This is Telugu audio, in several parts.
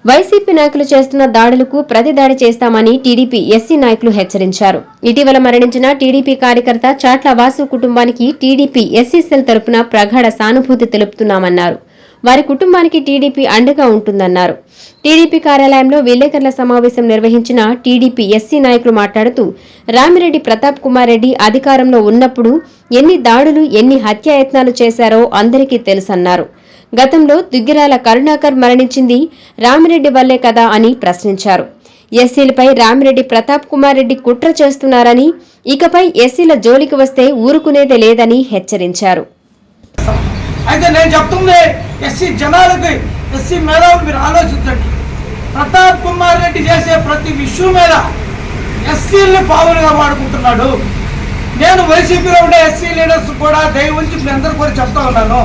వైసీపీ నాయకులు చేస్తున్న దాడులకు ప్రతిదాడి చేస్తామని టీడీపీ ఎస్సీ నాయకులు హెచ్చరించారు. ఇటీవల మరణించిన టీడీపీ కార్యకర్త చాట్ల వాసు కుటుంబానికి టీడీపీ ఎస్సీ సెల్ తరపున ప్రగాఢ సానుభూతి తెలుపుతున్నామన్నారు. వారి కుటుంబానికి టీడీపీ అండగా ఉంటుందన్నారు. టీడీపీ కార్యాలయంలో విలేకరుల సమావేశం నిర్వహించిన టీడీపీ ఎస్సీ నాయకులు మాట్లాడుతూ రామిరెడ్డి ప్రతాప్ కుమార్ రెడ్డి అధికారంలో ఉన్నప్పుడు ఎన్ని దాడులు, ఎన్ని హత్యాయత్నాలు చేశారో అందరికీ తెలుసన్నారు. గతంలో దుగ్గిరాల కరుణాకర్ మరణించింది రామిరెడ్డి వల్లే కదా అని ప్రశ్నించారు. ఎస్సీలపై రామిరెడ్డి ప్రతాప్ కుమార్ రెడ్డి కుట్ర చేస్తున్నారని, ఇకపై ఎస్సీల జోలికి వస్తే ఊరుకునేదే లేదని హెచ్చరించారు. అయితే నేను చెప్తుంది ఎస్సీ జనాలకి, ఎస్సీ మేధావులు మీరు ఆలోచించండి. ప్రతాప్ కుమార్ రెడ్డి చేసే ప్రతి విషయం మీద ఎస్సీలని పావులుగా వాడుకుంటున్నాడు. నేను వైసీపీలో ఉండే ఎస్సీ లీడర్స్ కూడా దయ ఉంచి మీ అందరూ కూడా చెప్తా ఉన్నాను.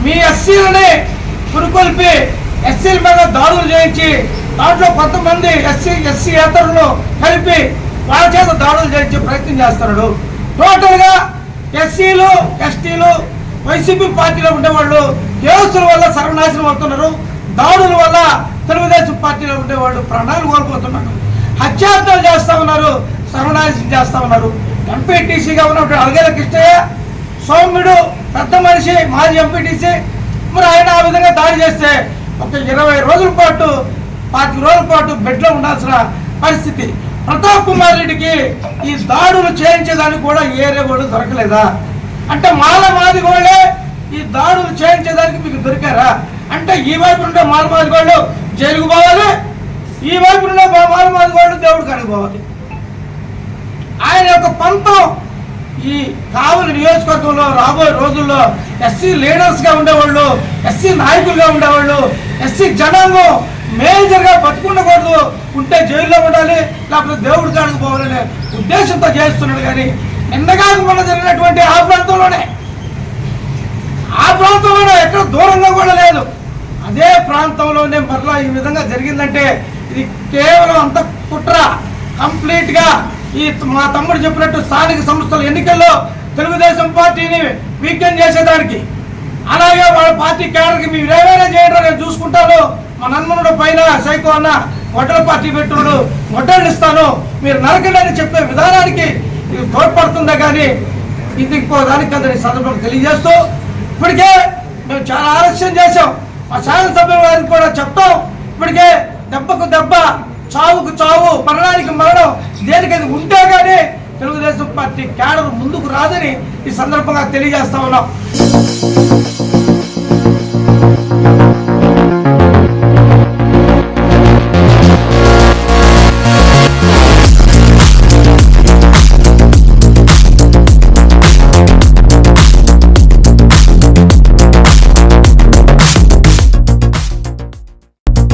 మీ ఎస్సీలని పురుకొల్పి ఎస్సీల మీద దాడులు చేయించి దాంట్లో కొంతమంది ఎస్సీ ఏతరులు కలిపి వాళ్ళ చేత దాడులు చేయించే ప్రయత్నం చేస్తున్నాడు. టోటల్గా ఎస్సీలు, ఎస్టీలు, వైసీపీ పార్టీలో ఉండేవాళ్ళు కేసుల వల్ల సర్వనాశనం అవుతున్నారు. దాడుల వల్ల తెలుగుదేశం పార్టీలో ఉండేవాళ్ళు ప్రాణాలు కోల్పోతున్నారు. హత్యాత్మలు చేస్తా ఉన్నారు, సర్వనాశనం చేస్తా ఉన్నారు. ఎంపీటీసీగా ఉన్నప్పుడు అలగేల కృష్ణయ్య సౌమ్యుడు పెద్ద మనిషి, మాజీ ఎంపీటీసీ, మరి ఆయన ఆ విధంగా దాడి చేస్తే ఒక 20 రోజుల పాటు 25 రోజుల పాటు బెడ్లో ఉండాల్సిన పరిస్థితి. ప్రతాప్ కుమార్ రెడ్డికి ఈ దాడులు చేయించేదానికి కూడా ఏరే వాళ్ళు దొరకలేదా? అంటే మాదిగోళ్ళే ఈ దాడులు చేయించేదానికి మీకు దొరికారా? అంటే ఈ వైపు ఉండే మాదిగోళ్ళు జైలుకు పోవాలి, ఈ వైపు ఉండే మాదిగోళ్ళు దేవుడు కాడికి పోవాలి. ఆయన యొక్క పంతం ఈ కావలి నియోజకవర్గంలో రాబోయే రోజుల్లో ఎస్సీ లీడర్స్గా ఉండేవాళ్ళు, ఎస్సీ నాయకులుగా ఉండేవాళ్ళు, ఎస్సీ జనాంగం మేజర్గా బతుకుండకూడదు, ఉంటే జైల్లో ఉండాలి, లేకపోతే దేవుడి కాడికి పోవాలనే ఉద్దేశంతో చేస్తున్నాడు. కానీ నిన్నగా మొన్న జరిగినటువంటి ఆ ప్రాంతంలోనే ఎక్కడ దూరంగా కూడా లేదు, అదే ప్రాంతంలోనే మరలా ఈ విధంగా జరిగిందంటే ఇది కేవలం అంత కుట్ర. కంప్లీట్గా ఈ మా తమ్ముడు చెప్పినట్టు స్థానిక సంస్థల ఎన్నికల్లో తెలుగుదేశం పార్టీని వీకెండ్ చేసేదానికి, అలాగే వాళ్ళ పార్టీ క్యాడర్కి మీరు ఏమైనా చేయడం నేను చూసుకుంటాను, మా నన్మనుడు పైన సైకో అన్న వడ్డల పార్టీ పెట్టుడు వడ్డలు ఇస్తాను, మీరు నరకండి అని చెప్పే విధానానికి ఇది తోడ్పడుతుందా కానీ ఇది ఇంకో దానికి కదా సందర్భంగా తెలియజేస్తూ, ఇప్పటికే మేము చాలా ఆలస్యం చేసాం. మా శాసనసభ్యుల వారికి కూడా చెప్తాం, ఇప్పటికే దెబ్బకు దెబ్బ, చావుకు చావు, మరణానికి మరణం, దేనికది ఉంటే కానీ తెలుగుదేశం పార్టీ క్యాడర్ ముందుకు రాదని ఈ సందర్భంగా తెలియజేస్తా ఉన్నాం.